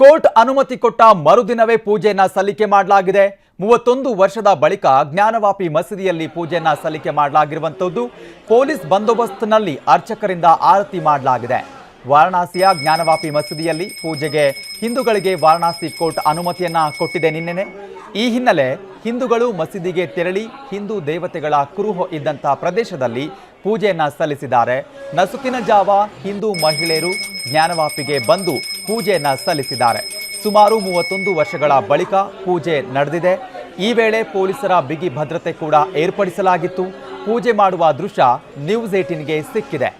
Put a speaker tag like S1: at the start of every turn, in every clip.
S1: Court ಅನುಮತಿ ಕೊಟ್ಟ ಮರುದಿನವೇ ಪೂಜೆಯನ್ನ ಸಲ್ಲಿಕೆ ಮಾಡಲಾಗಿದೆ. 31 ವರ್ಷದ ಬಳಿಕ ಜ್ಞಾನವಾಪಿ ಮಸೀದಿಯಲ್ಲಿ ಪೂಜೆಯನ್ನ ಸಲ್ಲಿಕೆ ಮಾಡಲಾಗಿರುವಂತದ್ದು. ಪೊಲೀಸ್ ಬಂದೋಬಸ್ತ್ನಲ್ಲಿ ಅರ್ಚಕರಿಂದ ಆರತಿ ಮಾಡಲಾಗಿದೆ. ವಾರಣಾಸಿಯ ಜ್ಞಾನವಾಪಿ ಮಸೀದಿಯಲ್ಲಿ ಪೂಜೆಗೆ ಹಿಂದೂಗಳಿಗೆ ವಾರಣಾಸಿ ಕೋರ್ಟ್ ಅನುಮತಿಯನ್ನ ಕೊಟ್ಟಿದೆ ನಿನ್ನೆನೆ. ಈ ಹಿನ್ನೆಲೆ ಹಿಂದೂಗಳು ಮಸೀದಿಗೆ ತೆರಳಿ ಹಿಂದೂ ದೇವತೆಗಳ ಕುರುಹು ಇದ್ದಂಥ ಪ್ರದೇಶದಲ್ಲಿ ಪೂಜೆಯನ್ನ ಸಲ್ಲಿಸಿದ್ದಾರೆ. ನಸುಕಿನ ಜಾವ ಹಿಂದೂ ಮಹಿಳೆಯರು ಜ್ಞಾನವಾಪಿಗೆ ಬಂದು ಪೂಜೆಯನ್ನ ಸಲ್ಲಿಸಿದ್ದಾರೆ. ಸುಮಾರು 31 ವರ್ಷಗಳ ಬಳಿಕ ಪೂಜೆ ನಡೆದಿದೆ. ಈ ವೇಳೆ ಪೊಲೀಸರ ಬಿಗಿ ಭದ್ರತೆ ಕೂಡ ಏರ್ಪಡಿಸಲಾಗಿತ್ತು. ಪೂಜೆ ಮಾಡುವ ದೃಶ್ಯ ನ್ಯೂಸ್ 18ಗೆ ಸಿಕ್ಕಿದೆ.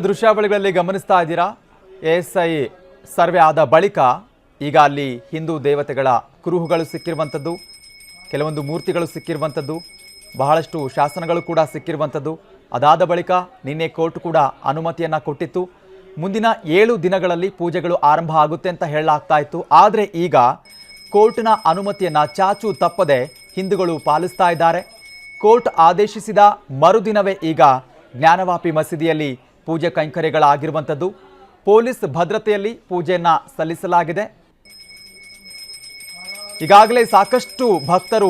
S1: ದೃಶ್ಯಾವಳಿಗಳಲ್ಲಿ ಗಮನಿಸ್ತಾ ಇದ್ದೀರಾ. ASI ಸರ್ವೆ ಆದ ಬಳಿಕ ಈಗ ಅಲ್ಲಿ ಹಿಂದೂ ದೇವತೆಗಳ ಕುರುಹುಗಳು ಸಿಕ್ಕಿರುವಂಥದ್ದು, ಕೆಲವೊಂದು ಮೂರ್ತಿಗಳು ಸಿಕ್ಕಿರುವಂಥದ್ದು, ಬಹಳಷ್ಟು ಶಾಸನಗಳು ಕೂಡ ಸಿಕ್ಕಿರುವಂಥದ್ದು. ಅದಾದ ಬಳಿಕ ನಿನ್ನೆ ಕೋರ್ಟ್ ಕೂಡ ಅನುಮತಿಯನ್ನು ಕೊಟ್ಟಿತ್ತು. ಮುಂದಿನ 7 ದಿನಗಳಲ್ಲಿ ಪೂಜೆಗಳು ಆರಂಭ ಆಗುತ್ತೆ ಅಂತ ಹೇಳಲಾಗ್ತಾ ಇತ್ತು. ಆದರೆ ಈಗ ಕೋರ್ಟ್ನ ಅನುಮತಿಯನ್ನು ಚಾಚು ತಪ್ಪದೆ ಹಿಂದೂಗಳು ಪಾಲಿಸ್ತಾ ಇದ್ದಾರೆ. ಕೋರ್ಟ್ ಆದೇಶಿಸಿದ ಮರುದಿನವೇ ಈಗ ಜ್ಞಾನವಾಪಿ ಮಸೀದಿಯಲ್ಲಿ ಪೂಜೆ ಕೈಂಕರ್ಯಗಳಾಗಿರುವಂಥದ್ದು. ಪೊಲೀಸ್ ಭದ್ರತೆಯಲ್ಲಿ ಪೂಜೆಯನ್ನು ಸಲ್ಲಿಸಲಾಗಿದೆ. ಈಗಾಗಲೇ ಸಾಕಷ್ಟು ಭಕ್ತರು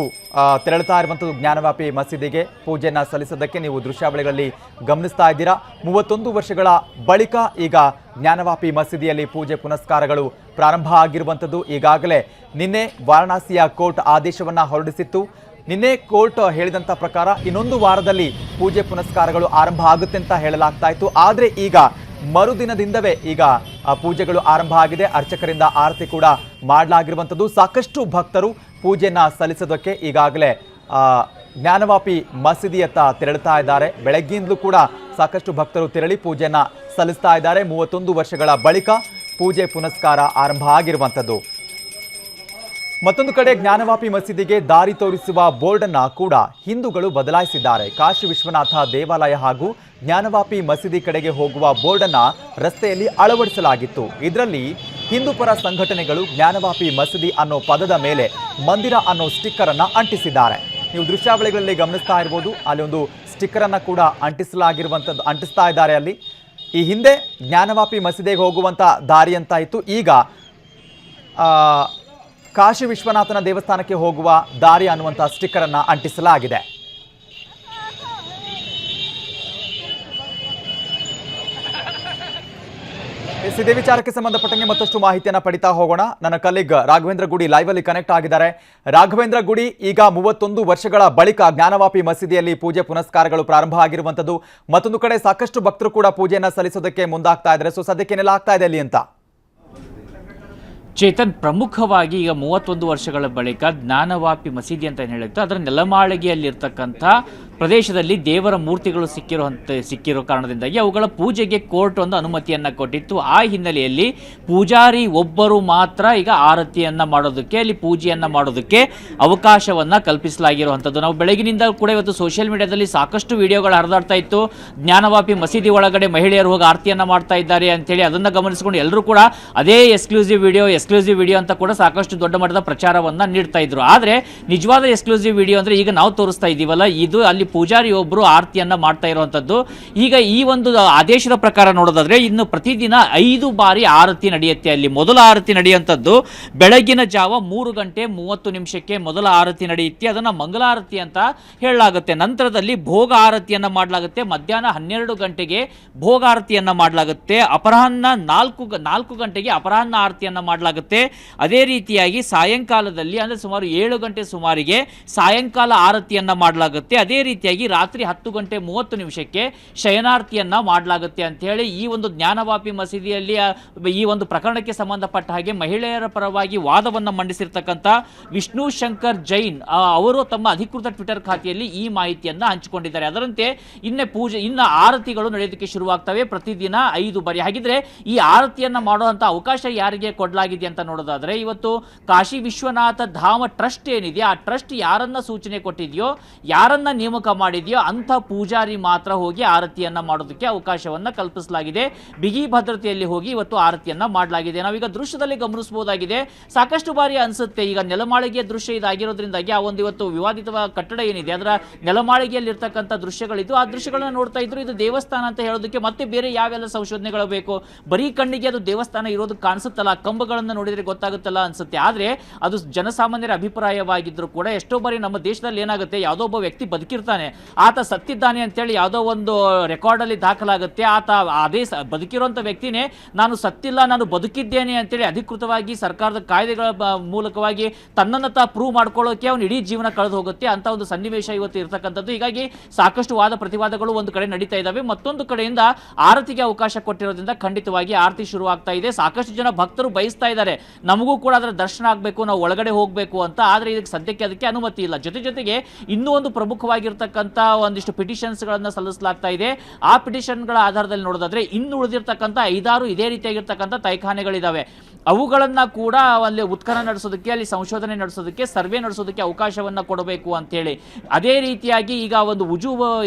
S1: ತೆರಳುತ್ತಾ ಇರುವಂಥದ್ದು ಜ್ಞಾನವಾಪಿ ಮಸೀದಿಗೆ ಪೂಜೆಯನ್ನು ಸಲ್ಲಿಸೋದಕ್ಕೆ. ನೀವು ದೃಶ್ಯಾವಳಿಗಳಲ್ಲಿ ಗಮನಿಸ್ತಾ ಇದ್ದೀರಾ. 31 ವರ್ಷಗಳ ಬಳಿಕ ಈಗ ಜ್ಞಾನವಾಪಿ ಮಸೀದಿಯಲ್ಲಿ ಪೂಜೆ ಪುನಸ್ಕಾರಗಳು ಪ್ರಾರಂಭ ಆಗಿರುವಂಥದ್ದು. ಈಗಾಗಲೇ ನಿನ್ನೆ ವಾರಣಾಸಿಯ ಕೋರ್ಟ್ ಆದೇಶವನ್ನು ಹೊರಡಿಸಿತ್ತು. ನಿನ್ನೆ ಕೋರ್ಟ್ ಹೇಳಿದಂಥ ಪ್ರಕಾರ ಇನ್ನೊಂದು ವಾರದಲ್ಲಿ ಪೂಜೆ ಪುನಸ್ಕಾರಗಳು ಆರಂಭ ಆಗುತ್ತೆ ಅಂತ ಹೇಳಲಾಗ್ತಾ ಇತ್ತು. ಆದರೆ ಈಗ ಮರುದಿನದಿಂದವೇ ಈಗ ಪೂಜೆಗಳು ಆರಂಭ ಆಗಿದೆ. ಅರ್ಚಕರಿಂದ ಆರತಿ ಕೂಡ ಮಾಡಲಾಗಿರುವಂಥದ್ದು. ಸಾಕಷ್ಟು ಭಕ್ತರು ಪೂಜೆಯನ್ನು ಸಲ್ಲಿಸೋದಕ್ಕೆ ಈಗಾಗಲೇ ಜ್ಞಾನವಾಪಿ ಮಸೀದಿಯತ್ತ ತೆರಳುತ್ತಾ ಇದ್ದಾರೆ. ಬೆಳಗ್ಗಿಂದಲೂ ಕೂಡ ಸಾಕಷ್ಟು ಭಕ್ತರು ತೆರಳಿ ಪೂಜೆಯನ್ನು ಸಲ್ಲಿಸ್ತಾ ಇದ್ದಾರೆ. 31 ವರ್ಷಗಳ ಬಳಿಕ ಪೂಜೆ ಪುನಸ್ಕಾರ ಆರಂಭ ಆಗಿರುವಂಥದ್ದು. ಮತ್ತೊಂದು ಕಡೆ ಜ್ಞಾನವಾಪಿ ಮಸೀದಿಗೆ ದಾರಿ ತೋರಿಸುವ ಬೋರ್ಡ್ ಅನ್ನು ಕೂಡ ಹಿಂದೂಗಳು ಬದಲಾಯಿಸಿದ್ದಾರೆ. ಕಾಶಿ ವಿಶ್ವನಾಥ ದೇವಾಲಯ ಹಾಗೂ ಜ್ಞಾನವಾಪಿ ಮಸೀದಿ ಕಡೆಗೆ ಹೋಗುವ ಬೋರ್ಡ್ ಅನ್ನು ರಸ್ತೆಯಲ್ಲಿ ಅಳವಡಿಸಲಾಗಿತ್ತು. ಇದರಲ್ಲಿ ಹಿಂದೂಪರ ಸಂಘಟನೆಗಳು ಜ್ಞಾನವಾಪಿ ಮಸೀದಿ ಅನ್ನೋ ಪದದ ಮೇಲೆ ಮಂದಿರ ಅನ್ನೋ ಸ್ಟಿಕ್ಕರ್ ಅನ್ನು ಅಂಟಿಸಿದ್ದಾರೆ. ನೀವು ದೃಶ್ಯಾವಳಿಗಳಲ್ಲಿ ಗಮನಿಸ್ತಾ ಇರಬಹುದು. ಅಲ್ಲಿ ಒಂದು ಸ್ಟಿಕ್ಕರ್ ಅನ್ನು ಕೂಡ ಅಂಟಿಸ್ತಾ ಇದ್ದಾರೆ. ಅಲ್ಲಿ ಈ ಹಿಂದೆ ಜ್ಞಾನವಾಪಿ ಮಸೀದಿಗೆ ಹೋಗುವಂತ ದಾರಿ ಅಂತ ಇತ್ತು. ಈಗ ಕಾಶಿ ವಿಶ್ವನಾಥನ ದೇವಸ್ಥಾನಕ್ಕೆ ಹೋಗುವ ದಾರಿ ಅನ್ನುವಂಥ ಸ್ಟಿಕ್ಕರ್ ಅನ್ನು ಅಂಟಿಸಲಾಗಿದೆ. ಇದೇ ವಿಚಾರಕ್ಕೆ ಸಂಬಂಧಪಟ್ಟಂಗೆ ಮತ್ತಷ್ಟು ಮಾಹಿತಿಯನ್ನು ಪಡಿತಾ ಹೋಗೋಣ. ನನ್ನ ಕಲೀಗ್ ರಾಘವೇಂದ್ರ ಗುಡಿ ಲೈವ್ ಅಲ್ಲಿ ಕನೆಕ್ಟ್ ಆಗಿದ್ದಾರೆ. ರಾಘವೇಂದ್ರ ಗುಡಿ, ಈಗ 31 ವರ್ಷಗಳ ಬಳಿಕ ಜ್ಞಾನವಾಪಿ ಮಸೀದಿಯಲ್ಲಿ ಪೂಜೆ ಪುನಸ್ಕಾರಗಳು ಪ್ರಾರಂಭ ಆಗಿರುವಂತದ್ದು. ಮತ್ತೊಂದು ಕಡೆ ಸಾಕಷ್ಟು ಭಕ್ತರು ಕೂಡ ಪೂಜೆಯನ್ನ ಸಲ್ಲಿಸೋದಕ್ಕೆ ಮುಂದಾಗ್ತಾ ಇದ್ದಾರೆ. ಸೊ ಸದ್ಯಕ್ಕೆ ಏನೆಲ್ಲ ಆಗ್ತಾ ಇದೆ ಅಲ್ಲಿ ಅಂತ?
S2: ಚೇತನ್, ಪ್ರಮುಖವಾಗಿ ಈಗ 31 ವರ್ಷಗಳ ಬಳಿಕ ಜ್ಞಾನವಾಪಿ ಮಸೀದಿ ಅಂತ ಏನು ಹೇಳುತ್ತೆ, ಅದರ ನೆಲಮಾಳಿಗೆಯಲ್ಲಿರ್ತಕ್ಕಂಥ ಪ್ರದೇಶದಲ್ಲಿ ದೇವರ ಮೂರ್ತಿಗಳು ಸಿಕ್ಕಿರೋ ಕಾರಣದಿಂದಾಗಿ ಅವುಗಳ ಪೂಜೆಗೆ ಕೋರ್ಟ್ ಒಂದು ಅನುಮತಿಯನ್ನು ಕೊಟ್ಟಿತ್ತು. ಆ ಹಿನ್ನೆಲೆಯಲ್ಲಿ ಪೂಜಾರಿ ಒಬ್ಬರು ಮಾತ್ರ ಈಗ ಆರತಿಯನ್ನು ಮಾಡೋದಕ್ಕೆ, ಅಲ್ಲಿ ಪೂಜೆಯನ್ನು ಮಾಡೋದಕ್ಕೆ ಅವಕಾಶವನ್ನು ಕಲ್ಪಿಸಲಾಗಿರುವಂಥದ್ದು. ನಾವು ಬೆಳಗಿನಿಂದ ಕೂಡ ಇವತ್ತು ಸೋಷಿಯಲ್ ಮೀಡಿಯಾದಲ್ಲಿ ಸಾಕಷ್ಟು ವಿಡಿಯೋಗಳು ಹರಿದಾಡ್ತಾ ಇತ್ತು. ಜ್ಞಾನವಾಪಿ ಮಸೀದಿ ಒಳಗಡೆ ಮಹಿಳೆಯರು ಹೋಗಿ ಆರತಿಯನ್ನು ಮಾಡ್ತಾ ಇದ್ದಾರೆ ಅಂತೇಳಿ ಅದನ್ನು ಗಮನಿಸಿಕೊಂಡು ಎಲ್ಲರೂ ಕೂಡ ಅದೇ ಎಕ್ಸ್ಕ್ಲೂಸಿವ್ ವಿಡಿಯೋ ಅಂತ ಕೂಡ ಸಾಕಷ್ಟು ದೊಡ್ಡ ಮಟ್ಟದ ಪ್ರಚಾರವನ್ನು ನೀಡ್ತಾ ಇದ್ರು. ಆದರೆ ನಿಜವಾದ ಎಕ್ಸ್ಕ್ಲೂಸಿವ್ ವಿಡಿಯೋ ಅಂದರೆ ಈಗ ನಾವು ತೋರಿಸ್ತಾ ಇದ್ದೀವಲ್ಲ, ಇದು ಅಲ್ಲಿ ಪೂಜಾರಿ ಒಬ್ಬರು ಆರತಿಯನ್ನು ಮಾಡ್ತಾ ಇರುವಂಥದ್ದು. ಈಗ ಈ ಒಂದು ಆದೇಶದ ಪ್ರಕಾರ ನೋಡೋದಾದ್ರೆ ಇನ್ನು ಪ್ರತಿದಿನ 5 ಬಾರಿ ಆರತಿ ನಡೆಯುತ್ತೆ. ಅಲ್ಲಿ ಮೊದಲ ಆರತಿ ನಡೆಯುವಂಥದ್ದು ಬೆಳಗಿನ ಜಾವ 3 ಗಂಟೆ 30 ನಿಮಿಷಕ್ಕೆ ಮೊದಲ ಆರತಿ ನಡೆಯುತ್ತೆ. ಅದನ್ನು ಮಂಗಲಾರತಿ ಅಂತ ಹೇಳಲಾಗುತ್ತೆ. ನಂತರದಲ್ಲಿ ಭೋಗ ಆರತಿಯನ್ನು ಮಾಡಲಾಗುತ್ತೆ. ಮಧ್ಯಾಹ್ನ 12 ಗಂಟೆಗೆ ಭೋಗ ಆರತಿಯನ್ನು ಮಾಡಲಾಗುತ್ತೆ. ಅಪರಾಹ್ನ 4 ಗಂಟೆಗೆ ಅಪರಾಹ್ನ ಆರತಿಯನ್ನು ಮಾಡಲಾಗುತ್ತೆ. ಅದೇ ರೀತಿಯಾಗಿ ಸಾಯಂಕಾಲದಲ್ಲಿ ಅಂದರೆ ಸುಮಾರು 7 ಗಂಟೆ ಸುಮಾರಿಗೆ ಸಾಯಂಕಾಲ ಆರತಿಯನ್ನು ಮಾಡಲಾಗುತ್ತೆ. ಅದೇ ರೀತಿಯಾಗಿ ರಾತ್ರಿ 10 ಗಂಟೆ 30 ನಿಮಿಷಕ್ಕೆ ಶಯನಾರ್ತಿಯನ್ನು ಮಾಡಲಾಗುತ್ತೆ ಅಂತ ಹೇಳಿ ಈ ಒಂದು ಜ್ಞಾನವಾಪಿ ಮಸೀದಿಯಲ್ಲಿ ಈ ಒಂದು ಪ್ರಕರಣಕ್ಕೆ ಸಂಬಂಧಪಟ್ಟ ಹಾಗೆ ಮಹಿಳೆಯರ ಪರವಾಗಿ ವಾದವನ್ನು ಮಂಡಿಸಿರ್ತಕ್ಕಂಥ ವಿಷ್ಣು ಶಂಕರ್ ಜೈನ್ ಅವರು ತಮ್ಮ ಅಧಿಕೃತ ಟ್ವಿಟರ್ ಖಾತೆಯಲ್ಲಿ ಈ ಮಾಹಿತಿಯನ್ನು ಹಂಚಿಕೊಂಡಿದ್ದಾರೆ. ಅದರಂತೆ ಇನ್ನು ಆರತಿಗಳು ನಡೆಯೋದಕ್ಕೆ ಶುರುವಾಗ್ತವೆ ಪ್ರತಿದಿನ 5 ಬಾರಿ. ಹಾಗಿದ್ರೆ ಈ ಆರತಿಯನ್ನು ಮಾಡುವಂಥ ಅವಕಾಶ ಯಾರಿಗೆ ಕೊಡಲಾಗಿದೆ ಅಂತ ನೋಡೋದಾದ್ರೆ, ಇವತ್ತು ಕಾಶಿ ವಿಶ್ವನಾಥ ಧಾಮ ಟ್ರಸ್ಟ್ ಏನಿದೆ ಆ ಟ್ರಸ್ಟ್ ಯಾರನ್ನ ಸೂಚನೆ ಕೊಟ್ಟಿದೆಯೋ, ಯಾರನ್ನ ನೇಮಕ ನೇಮಕ ಮಾಡಿದೆಯೋ ಅಂಥ ಪೂಜಾರಿ ಮಾತ್ರ ಹೋಗಿ ಆರತಿಯನ್ನ ಮಾಡೋದಕ್ಕೆ ಅವಕಾಶವನ್ನ ಕಲ್ಪಿಸಲಾಗಿದೆ. ಬಿಗಿ ಭದ್ರತೆಯಲ್ಲಿ ಹೋಗಿ ಇವತ್ತು ಆರತಿಯನ್ನ ಮಾಡಲಾಗಿದೆ. ನಾವೀಗ ದೃಶ್ಯದಲ್ಲಿ ಗಮನಿಸಬಹುದಾಗಿದೆ. ಸಾಕಷ್ಟು ಬಾರಿ ಅನ್ಸುತ್ತೆ, ಈಗ ನೆಲಮಾಳಿಗೆಯ ದೃಶ್ಯ ಇದಾಗಿರೋದ್ರಿಂದಾಗಿ ಆ ಒಂದು ಇವತ್ತು ವಿವಾದಿತ ಕಟ್ಟಡ ಏನಿದೆ ಅದರ ನೆಲಮಾಳಿಗೆಯಲ್ಲಿರ್ತಕ್ಕಂಥ ದೃಶ್ಯಗಳಿದ್ದು ಆ ದೃಶ್ಯಗಳನ್ನ ನೋಡ್ತಾ ಇದ್ರು ಇದು ದೇವಸ್ಥಾನ ಅಂತ ಹೇಳೋದಕ್ಕೆ ಮತ್ತೆ ಬೇರೆ ಯಾವೆಲ್ಲ ಸಂಶೋಧನೆಗಳು ಬೇಕು? ಬರೀ ಕಣ್ಣಿಗೆ ಅದು ದೇವಸ್ಥಾನ ಇರೋದು ಕಾಣಿಸುತ್ತಲ್ಲ, ಕಂಬಗಳನ್ನು ನೋಡಿದ್ರೆ ಗೊತ್ತಾಗುತ್ತಲ್ಲ ಅನ್ಸುತ್ತೆ. ಆದ್ರೆ ಅದು ಜನಸಾಮಾನ್ಯರ ಅಭಿಪ್ರಾಯವಾಗಿದ್ರು ಕೂಡ ಎಷ್ಟೋ ಬಾರಿ ನಮ್ಮ ದೇಶದಲ್ಲಿ ಏನಾಗುತ್ತೆ, ಯಾವುದೋ ಒಬ್ಬ ವ್ಯಕ್ತಿ ಬದುಕಿರ್ತಾನೆ, ಆತ ಸತ್ತಿದ್ದಾನೆ ಅಂತೇಳಿ ಯಾವುದೋ ಒಂದು ರೆಕಾರ್ಡ್ ಅಲ್ಲಿ ದಾಖಲಾಗುತ್ತೆ. ಆತ ಅದೇ ಬದುಕಿರುವಂತ ವ್ಯಕ್ತಿನೇ ನಾನು ಸತ್ತಿಲ್ಲ ನಾನು ಬದುಕಿದ್ದೇನೆ ಅಂತೇಳಿ ಅಧಿಕೃತವಾಗಿ ಸರ್ಕಾರದ ಕಾಯ್ದೆಗಳ ಮೂಲಕವಾಗಿ ತನ್ನನ್ನು ಪ್ರೂವ್ ಮಾಡ್ಕೊಳ್ಳೋಕೆ ಅವನು ಇಡೀ ಜೀವನ ಕಳೆದು ಹೋಗುತ್ತೆ ಅಂತ ಒಂದು ಸನ್ನಿವೇಶ ಇವತ್ತು ಇರತಕ್ಕಂಥದ್ದು. ಹೀಗಾಗಿ ಸಾಕಷ್ಟು ವಾದ ಪ್ರತಿವಾದಗಳು ಒಂದು ಕಡೆ ನಡೀತಾ ಇದ್ದಾವೆ. ಮತ್ತೊಂದು ಕಡೆಯಿಂದ ಆರತಿಗೆ ಅವಕಾಶ ಕೊಟ್ಟಿರೋದ್ರಿಂದ ಖಂಡಿತವಾಗಿ ಆರತಿ ಶುರು ಆಗ್ತಾ ಇದೆ. ಸಾಕಷ್ಟು ಜನ ಭಕ್ತರು ಬಯಸ್ತಾ ಇದ್ದಾರೆ ನಮಗೂ ಕೂಡ ಅದರ ದರ್ಶನ ಆಗಬೇಕು, ನಾವು ಒಳಗಡೆ ಹೋಗಬೇಕು ಅಂತ. ಆದ್ರೆ ಇದಕ್ಕೆ ಸದ್ಯಕ್ಕೆ ಅದಕ್ಕೆ ಅನುಮತಿ ಇಲ್ಲ. ಜೊತೆಗೆ ಇನ್ನೂ ಒಂದು ಪ್ರಮುಖವಾಗಿರ್ತಕ್ಕಂಥ ಒಂದಿಷ್ಟು ಪಿಟಿಷನ್ಸ್ ಗಳನ್ನ ಸಲ್ಲಿಸಲಾಗ್ತಾ ಇದೆ. ಆ ಪಿಟಿಷನ್ಗಳ ಆಧಾರದಲ್ಲಿ ನೋಡೋದಾದ್ರೆ ಇನ್ನು ಉಳಿದಿರ್ತಕ್ಕಂಥ 5-6 ಇದೇ ರೀತಿಯಾಗಿರ್ತಕ್ಕಂಥ ತೈಖಾನೆಗಳಿದಾವೆ. ಅವುಗಳನ್ನ ಕೂಡ ಅಲ್ಲಿ ಉತ್ಖನನ ನಡೆಸೋದಕ್ಕೆ, ಅಲ್ಲಿ ಸಂಶೋಧನೆ ನಡೆಸೋದಕ್ಕೆ, ಸರ್ವೆ ನಡೆಸೋದಕ್ಕೆ ಅವಕಾಶವನ್ನ ಕೊಡಬೇಕು ಅಂತ ಹೇಳಿ. ಅದೇ ರೀತಿಯಾಗಿ ಈಗ ಒಂದು ಉಜು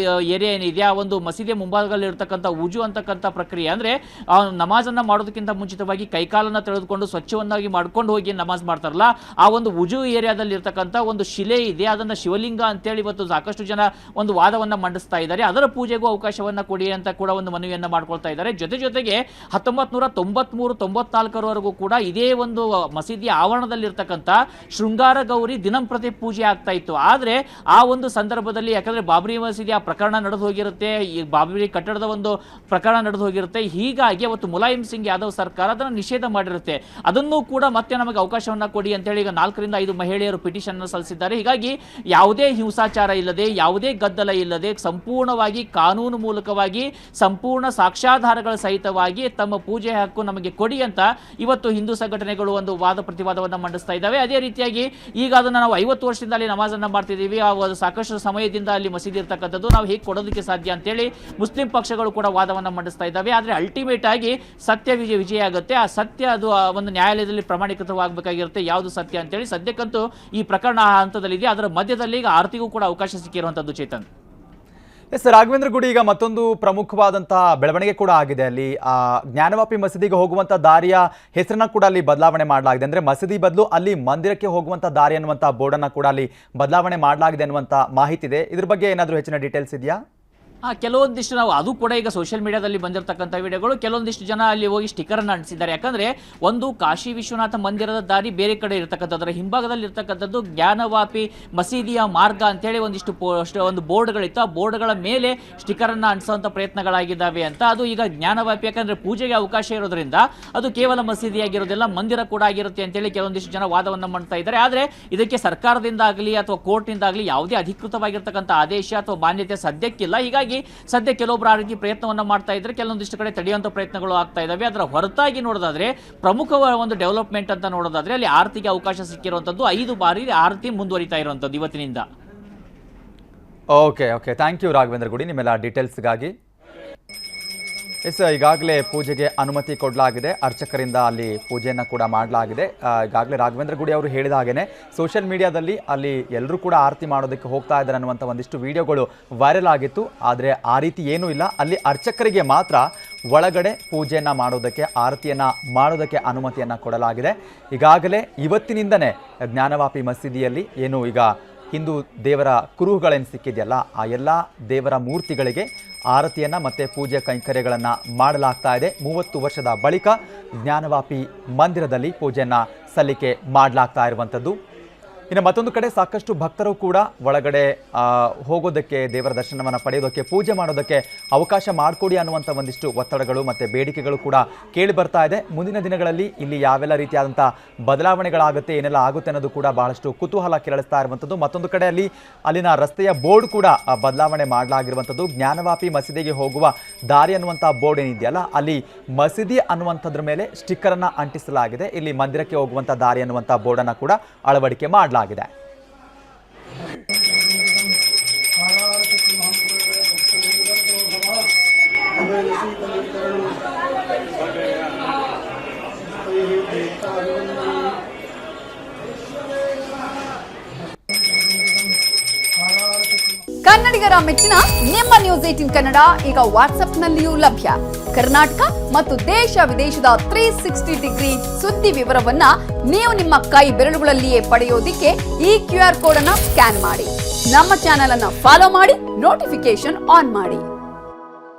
S2: ಏರಿಯಾ ಏನಿದೆ, ಆ ಒಂದು ಮಸೀದಿ ಮುಂಭಾಗದಲ್ಲಿ ಇರತಕ್ಕಂಥ ಉಜು ಅಂತಕ್ಕಂಥ ಪ್ರಕ್ರಿಯೆ ಅಂದ್ರೆ ನಮಾಜನ್ನ ಮಾಡೋದಕ್ಕಿಂತ ಮುಂಚಿತವಾಗಿ ಕೈಕಾಲನ್ನ ತೆಗೆದುಕೊಂಡು ಸ್ವಚ್ಛವನ್ನಾಗಿ ಮಾಡ್ಕೊಂಡು ಹೋಗಿ ನಮಾಜ್ ಮಾಡ್ತಾರಲ್ಲ, ಆ ಒಂದು ಉಜು ಏರಿಯಾದಲ್ಲಿ ಇರ್ತಕ್ಕಂಥ ಒಂದು ಶಿಲೆ ಇದೆ, ಅದನ್ನ ಶಿವಲಿಂಗ ಅಂತೇಳಿ ಇವತ್ತು ಸಾಕಷ್ಟು ಜನ ಒಂದು ವಾದವನ್ನ ಮಂಡಿಸ್ತಾ ಇದ್ದಾರೆ. ಅದರ ಪೂಜೆಗೂ ಅವಕಾಶವನ್ನ ಕೊಡಿ ಅಂತ ಕೂಡ ಒಂದು ಮನವಿಯನ್ನ ಮಾಡ್ಕೊಳ್ತಾ ಇದ್ದಾರೆ. ಜೊತೆಗೆ 1993-94 ಕೂಡ ಇದೇ ಒಂದು ಮಸೀದಿಯ ಆವರಣದಲ್ಲಿರ್ತಕ್ಕಂಥ ಶೃಂಗಾರ ಗೌರಿ ದಿನಂಪ್ರತಿ ಪೂಜೆ ಆಗ್ತಾ ಇತ್ತು. ಆದ್ರೆ ಆ ಒಂದು ಸಂದರ್ಭದಲ್ಲಿ ಯಾಕಂದ್ರೆ ಬಾಬರಿ ಮಸೀದಿಯ ಪ್ರಕರಣ ನಡೆದು ಹೋಗಿರುತ್ತೆ, ಈ ಬಾಬರಿ ಕಟ್ಟಡದ ಒಂದು ಪ್ರಕರಣ ನಡೆದು ಹೋಗಿರುತ್ತೆ, ಹೀಗಾಗಿ ಅವತ್ತು ಮುಲಾಯಂ ಸಿಂಗ್ ಯಾದವ್ ಸರ್ಕಾರ ಅದನ್ನು ನಿಷೇಧ ಮಾಡಿರುತ್ತೆ. ಅದನ್ನು ಕೂಡ ಮತ್ತೆ ನಮಗೆ ಅವಕಾಶವನ್ನ ಕೊಡಿ ಅಂತ ಹೇಳಿ ಈಗ 4-5 ಮಹಿಳೆಯರು ಪಿಟಿಷನ್ ಸಲ್ಲಿಸಿದ್ದಾರೆ. ಹೀಗಾಗಿ ಯಾವುದೇ ಹಿಂಸಾಚಾರ ಇಲ್ಲದೆ, ಯಾವುದೇ ಗದ್ದಲ ಇಲ್ಲದೆ, ಸಂಪೂರ್ಣವಾಗಿ ಕಾನೂನು ಮೂಲಕವಾಗಿ ಸಂಪೂರ್ಣ ಸಾಕ್ಷ್ಯಾಧಾರಗಳ ಸಹಿತವಾಗಿ ತಮ್ಮ ಪೂಜೆ ಹಕ್ಕು ನಮಗೆ ಕೊಡಿ ಅಂತ ಇವತ್ತು ಹಿಂದೂ ಸಂಘಟನೆಗಳು ಒಂದು ವಾದ ಪ್ರತಿವಾದವನ್ನು ಮಂಡಿಸ್ತಾ ಇದ್ದಾವೆ. ಅದೇ ರೀತಿಯಾಗಿ ಈಗ ಅದನ್ನು ನಾವು 50 ವರ್ಷದಿಂದ ಅಲ್ಲಿ ನಮಾಜನ್ನ ಮಾಡ್ತಿದ್ದೀವಿ, ಆ ಸಾಕಷ್ಟು ಸಮಯದಿಂದ ಅಲ್ಲಿ ಮಸೀದಿ ಇರ್ತಕ್ಕಂಥದ್ದು, ನಾವು ಹೇಗೆ ಕೊಡೋದಕ್ಕೆ ಸಾಧ್ಯ ಅಂತೇಳಿ ಮುಸ್ಲಿಂ ಪಕ್ಷಗಳು ಕೂಡ ವಾದವನ್ನು ಮಂಡಿಸ್ತಾ ಇದ್ದಾವೆ. ಆದರೆ ಅಲ್ಟಿಮೇಟ್ ಆಗಿ ಸತ್ಯ ವಿಜಯ ಆಗುತ್ತೆ. ಆ ಸತ್ಯ ಅದು ಒಂದು ನ್ಯಾಯಾಲಯದಲ್ಲಿ ಪ್ರಮಾಣೀಕೃತವಾಗಬೇಕಾಗಿರುತ್ತೆ, ಯಾವುದು ಸತ್ಯ ಅಂತೇಳಿ. ಸದ್ಯಕ್ಕಂತೂ ಈ ಪ್ರಕರಣ ಆ ಹಂತದಲ್ಲಿದೆ. ಅದರ ಮಧ್ಯದಲ್ಲಿ ಈಗ ಆರತಿಗೂ ಕೂಡ ಅವಕಾಶ ಸಿಕ್ಕಿರುವಂಥದ್ದು. ಚೇತನ್,
S1: ಎಸ್, ರಾಘವೇಂದ್ರ ಗುಡಿ, ಈಗ ಮತ್ತೊಂದು ಪ್ರಮುಖವಾದಂತಹ ಬೆಳವಣಿಗೆ ಕೂಡ ಆಗಿದೆ. ಅಲ್ಲಿ ಜ್ಞಾನವಾಪಿ ಮಸೀದಿಗೆ ಹೋಗುವಂತ ದಾರಿಯ ಹೆಸರನ್ನ ಕೂಡ ಅಲ್ಲಿ ಬದಲಾವಣೆ ಮಾಡಲಾಗಿದೆ. ಅಂದ್ರೆ ಮಸೀದಿ ಬದಲು ಅಲ್ಲಿ ಮಂದಿರಕ್ಕೆ ಹೋಗುವಂತ ದಾರಿ ಅನ್ನುವಂತ ಬೋರ್ಡನ್ನ ಕೂಡ ಅಲ್ಲಿ ಬದಲಾವಣೆ ಮಾಡಲಾಗಿದೆ ಅನ್ನುವಂತ ಮಾಹಿತಿ ಇದೆ. ಇದ್ರ ಬಗ್ಗೆ ಏನಾದರೂ ಹೆಚ್ಚಿನ ಡೀಟೇಲ್ಸ್ ಇದೆಯಾ?
S2: ಕೆಲವೊಂದಿಷ್ಟು ನಾವು ಅದು ಕೂಡ ಈಗ ಸೋಷಿಯಲ್ ಮೀಡಿಯಾದಲ್ಲಿ ಬಂದಿರತಕ್ಕಂಥ ವಿಡಿಯೋಗಳು, ಕೆಲವೊಂದಿಷ್ಟು ಜನ ಅಲ್ಲಿ ಹೋಗಿ ಸ್ಟಿಕರ್ ಅನ್ನು ಅಂಟಿಸಿದ್ದಾರೆ. ಯಾಕಂದ್ರೆ ಒಂದು ಕಾಶಿ ವಿಶ್ವನಾಥ ಮಂದಿರದ ದಾರಿ ಬೇರೆ ಕಡೆ ಇರತಕ್ಕಂಥದ್ದು, ಅದರ ಹಿಂಭಾಗದಲ್ಲಿ ಇರ್ತಕ್ಕಂಥದ್ದು ಜ್ಞಾನವಾಪಿ ಮಸೀದಿಯ ಮಾರ್ಗ ಅಂತೇಳಿ ಒಂದಿಷ್ಟು ಒಂದು ಬೋರ್ಡ್ಗಳಿತ್ತು. ಆ ಬೋರ್ಡ್ಗಳ ಮೇಲೆ ಸ್ಟಿಕರ್ ಅನ್ನು ಅಂಟಿಸುವಂತ ಪ್ರಯತ್ನಗಳಾಗಿದ್ದಾವೆ ಅಂತ. ಅದು ಈಗ ಜ್ಞಾನವಾಪಿ ಯಾಕಂದ್ರೆ ಪೂಜೆಗೆ ಅವಕಾಶ ಇರೋದ್ರಿಂದ ಅದು ಕೇವಲ ಮಸೀದಿಯಾಗಿರೋದಿಲ್ಲ, ಮಂದಿರ ಕೂಡ ಆಗಿರುತ್ತೆ ಅಂತೇಳಿ ಕೆಲವೊಂದಿಷ್ಟು ಜನ ವಾದವನ್ನು ಮಾಡ್ತಾ ಇದ್ದಾರೆ. ಆದ್ರೆ ಇದಕ್ಕೆ ಸರ್ಕಾರದಿಂದ ಆಗಲಿ ಅಥವಾ ಕೋರ್ಟ್ನಿಂದ ಆಗಲಿ ಯಾವುದೇ ಅಧಿಕೃತವಾಗಿರ್ತಕ್ಕಂಥ ಆದೇಶ ಅಥವಾ ಮಾನ್ಯತೆ ಸದ್ಯಕ್ಕಿಲ್ಲ. ಹೀಗಾಗಿ ಸದ್ಯ ಕೆಲವೊಬ್ಬರು ಆ ರೀತಿ ಪ್ರಯತ್ನವನ್ನ ಮಾಡ್ತಾ ಇದ್ರೆ, ಕೆಲವೊಂದಿಷ್ಟು ಕಡೆ ತಡೆಯುವಂತ ಪ್ರಯತ್ನಗಳು ಆಗ್ತಾ ಇದಾವೆ. ಅದರ ಹೊರತಾಗಿ ನೋಡೋದಾದ್ರೆ ಪ್ರಮುಖ ಒಂದು ಡೆವಲಪ್ಮೆಂಟ್ ಅಂತ ನೋಡೋದಾದ್ರೆ ಅಲ್ಲಿ ಆರತಿಗೆ ಅವಕಾಶ ಸಿಕ್ಕಿರುವಂತದ್ದು, 5 ಬಾರಿ ಆರತಿ ಮುಂದುವರಿತಾ ಇರುವಂತದ್ದು ಇವತ್ತಿನಿಂದ.
S1: ಓಕೆ, ಥ್ಯಾಂಕ್ ಯು ರಾಘವೇಂದ್ರ ಗುಡಿ ನಿಮ್ಮೆಲ್ಲ ಡೀಟೇಲ್ಸ್ಗಾಗಿ. ಎಸ್, ಈಗಾಗಲೇ ಪೂಜೆಗೆ ಅನುಮತಿ ಕೊಡಲಾಗಿದೆ, ಅರ್ಚಕರಿಂದ ಅಲ್ಲಿ ಪೂಜೆಯನ್ನು ಕೂಡ ಮಾಡಲಾಗಿದೆ. ಈಗಾಗಲೇ ರಾಘವೇಂದ್ರ ಗುಡಿ ಅವರು ಹೇಳಿದ ಹಾಗೆಯೇ ಸೋಷಿಯಲ್ ಮೀಡಿಯಾದಲ್ಲಿ ಅಲ್ಲಿ ಎಲ್ಲರೂ ಕೂಡ ಆರತಿ ಮಾಡೋದಕ್ಕೆ ಹೋಗ್ತಾ ಇದ್ದಾರೆ ಅನ್ನುವಂಥ ಒಂದಿಷ್ಟು ವಿಡಿಯೋಗಳು ವೈರಲ್ ಆಗಿತ್ತು. ಆದರೆ ಆ ರೀತಿ ಏನೂ ಇಲ್ಲ, ಅಲ್ಲಿ ಅರ್ಚಕರಿಗೆ ಮಾತ್ರ ಒಳಗಡೆ ಪೂಜೆಯನ್ನು ಮಾಡೋದಕ್ಕೆ, ಆರತಿಯನ್ನು ಮಾಡೋದಕ್ಕೆ ಅನುಮತಿಯನ್ನು ಕೊಡಲಾಗಿದೆ. ಈಗಾಗಲೇ ಇವತ್ತಿನಿಂದನೇ ಜ್ಞಾನವಾಪಿ ಮಸೀದಿಯಲ್ಲಿ ಏನು ಈಗ ಹಿಂದೂ ದೇವರ ಕುರುಹುಗಳೇನು ಸಿಕ್ಕಿದೆಯಲ್ಲ, ಆ ಎಲ್ಲ ದೇವರ ಮೂರ್ತಿಗಳಿಗೆ ಆರತಿಯನ್ನು ಮತ್ತು ಪೂಜೆ ಕೈಂಕರ್ಯಗಳನ್ನು ಮಾಡಲಾಗ್ತಾ ಇದೆ. 30 ವರ್ಷದ ಬಳಿಕ ಜ್ಞಾನವಾಪಿ ಮಂದಿರದಲ್ಲಿ ಪೂಜೆಯನ್ನು ಸಲ್ಲಿಕೆ ಮಾಡಲಾಗ್ತಾ ಇರುವಂಥದ್ದು. ಇನ್ನು ಮತ್ತೊಂದು ಕಡೆ ಸಾಕಷ್ಟು ಭಕ್ತರು ಕೂಡ ಒಳಗಡೆ ಹೋಗೋದಕ್ಕೆ, ದೇವರ ದರ್ಶನವನ್ನು ಪಡೆಯೋದಕ್ಕೆ, ಪೂಜೆ ಮಾಡೋದಕ್ಕೆ ಅವಕಾಶ ಮಾಡಿಕೊಡಿ ಅನ್ನುವಂಥ ಒಂದಿಷ್ಟು ಒತ್ತಡಗಳು ಮತ್ತು ಬೇಡಿಕೆಗಳು ಕೂಡ ಕೇಳಿ ಬರ್ತಾ ಇದೆ. ಮುಂದಿನ ದಿನಗಳಲ್ಲಿ ಇಲ್ಲಿ ಯಾವೆಲ್ಲ ರೀತಿಯಾದಂಥ ಬದಲಾವಣೆಗಳಾಗುತ್ತೆ, ಏನೆಲ್ಲ ಆಗುತ್ತೆ ಅನ್ನೋದು ಕೂಡ ಬಹಳಷ್ಟು ಕುತೂಹಲ ಕೆರಳಿಸ್ತಾ ಇರುವಂಥದ್ದು. ಮತ್ತೊಂದು ಕಡೆ ಅಲ್ಲಿನ ರಸ್ತೆಯ ಬೋರ್ಡ್ ಕೂಡ ಬದಲಾವಣೆ ಮಾಡಲಾಗಿರುವಂಥದ್ದು. ಜ್ಞಾನವಾಪಿ ಮಸೀದಿಗೆ ಹೋಗುವ ದಾರಿ ಅನ್ನುವಂಥ ಬೋರ್ಡ್ ಏನಿದೆಯಲ್ಲ, ಅಲ್ಲಿ ಮಸೀದಿ ಅನ್ನುವಂಥದ್ರ ಮೇಲೆ ಸ್ಟಿಕ್ಕರನ್ನು ಅಂಟಿಸಲಾಗಿದೆ. ಇಲ್ಲಿ ಮಂದಿರಕ್ಕೆ ಹೋಗುವಂಥ ದಾರಿ ಅನ್ನುವಂಥ ಬೋರ್ಡನ್ನು ಕೂಡ ಅಳವಡಿಕೆ ಮಾಡಲಾಗಿದೆ.
S3: ಕನ್ನಡಿಗರ ಮೆಚ್ಚಿನ ನಿಮ್ಮ ನ್ಯೂಸ್ 18 ಕನ್ನಡ ಈಗ ವಾಟ್ಸ್ಆಪ್ನಲ್ಲಿಯೂ ಲಭ್ಯ. ಕರ್ನಾಟಕ ಮತ್ತು ದೇಶ ವಿದೇಶದ 360 ಡಿಗ್ರಿ ಸುದ್ದಿ ವಿವರವನ್ನ ನೀವು ನಿಮ್ಮ ಕೈ ಬೆರಳುಗಳಲ್ಲಿಯೇ ಪಡೆಯೋದಿಕ್ಕೆ ಈ QR ಕೋಡ್ ಅನ್ನ ಸ್ಕ್ಯಾನ್ ಮಾಡಿ. ನಮ್ಮ ಚಾನೆಲ್ ಅನ್ನ ಫಾಲೋ ಮಾಡಿ, ನೋಟಿಫಿಕೇಶನ್ ಆನ್ ಮಾಡಿ.